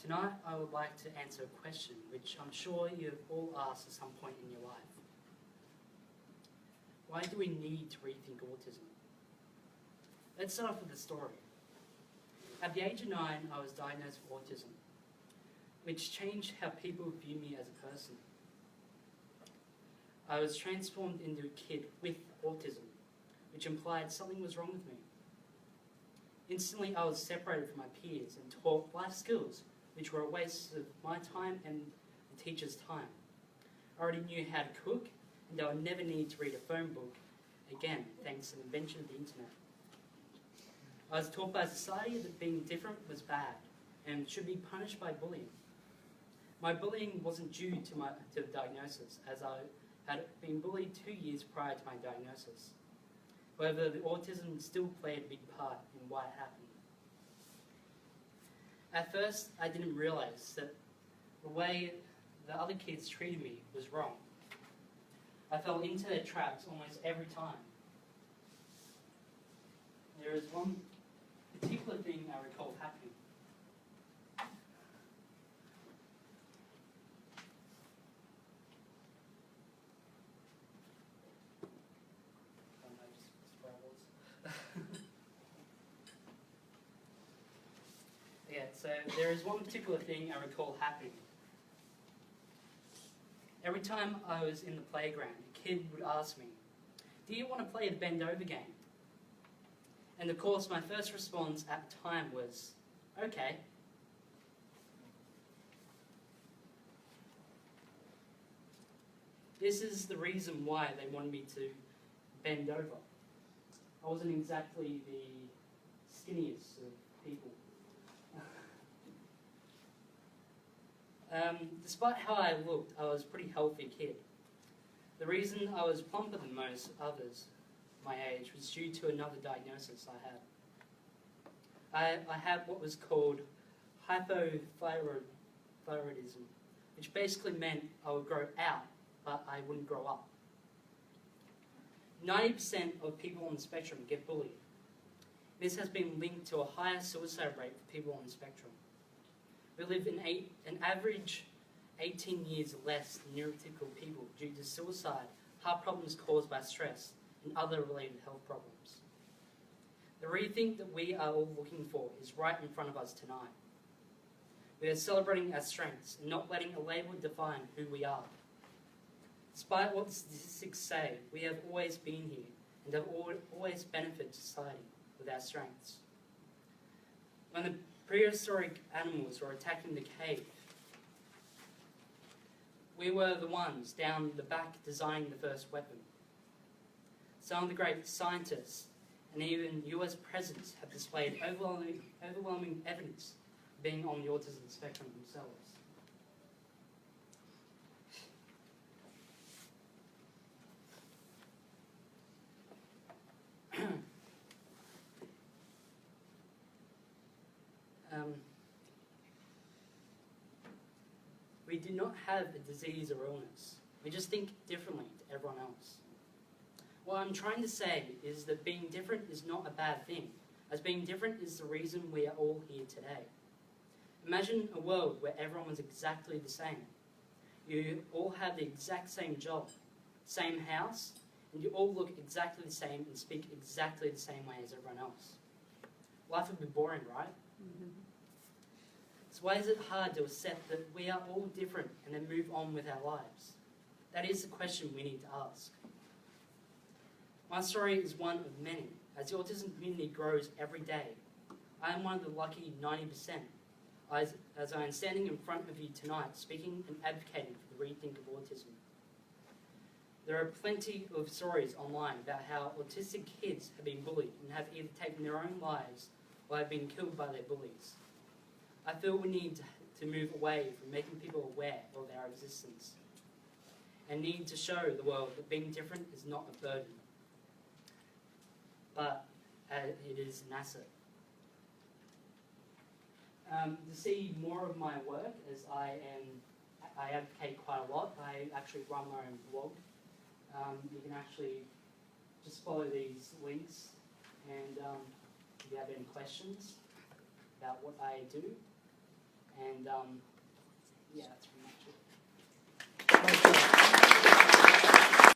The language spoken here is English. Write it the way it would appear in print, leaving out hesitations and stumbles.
Tonight I would like to answer a question which I'm sure you've all asked at some point in your life. Why do we need to rethink autism? Let's start off with the story. At the age of 9, I was diagnosed with autism, which changed how people view me as a person. I was transformed into a kid with autism, which implied something was wrong with me. Instantly, I was separated from my peers and taught life skills, which were a waste of my time and the teacher's time. I already knew how to cook, and I would never need to read a phone book again, thanks to the invention of the internet. I was taught by society that being different was bad and should be punished by bullying. My bullying wasn't due to the diagnosis, as I had been bullied 2 years prior to my diagnosis. However, the autism still played a big part in why it happened. At first, I didn't realise that the way the other kids treated me was wrong. I fell into their traps almost every time. There is one particular thing I recall happening. So there is one particular thing I recall happening. Every time I was in the playground, a kid would ask me, "Do you want to play the bend over game?" And of course, my first response at the time was, "Okay." This is the reason why they wanted me to bend over. I wasn't exactly the skinniest of people. Despite how I looked, I was a pretty healthy kid. The reason I was plumper than most others my age was due to another diagnosis I had. I had what was called hypothyroidism, which basically meant I would grow out, but I wouldn't grow up. 90% of people on the spectrum get bullied. This has been linked to a higher suicide rate for people on the spectrum. We live in an average 18 years less than neurotypical people due to suicide, heart problems caused by stress, and other related health problems. The rethink that we are all looking for is right in front of us tonight. We are celebrating our strengths and not letting a label define who we are. Despite what the statistics say, we have always been here and have always benefited society with our strengths. When the prehistoric animals were attacking the cave, we were the ones down the back designing the first weapon. Some of the great scientists and even US presidents have displayed overwhelming evidence of being on the autism spectrum themselves. We do not have a disease or illness. We just think differently to everyone else. What I'm trying to say is that being different is not a bad thing, as being different is the reason we are all here today. Imagine a world where everyone was exactly the same. You all have the exact same job, same house, and you all look exactly the same and speak exactly the same way as everyone else. Life would be boring, right? Mm-hmm. So why is it hard to accept that we are all different and then move on with our lives? That is the question we need to ask. My story is one of many. As the autism community grows every day, I am one of the lucky 90%, as I am standing in front of you tonight speaking and advocating for the rethink of autism. There are plenty of stories online about how autistic kids have been bullied and have either taken their own lives or have been killed by their bullies. I feel we need to move away from making people aware of our existence and need to show the world that being different is not a burden, but it is an asset. To see more of my work, as I advocate quite a lot, I actually run my own blog. You can actually just follow these links, and if you have any questions about what I do, and yeah,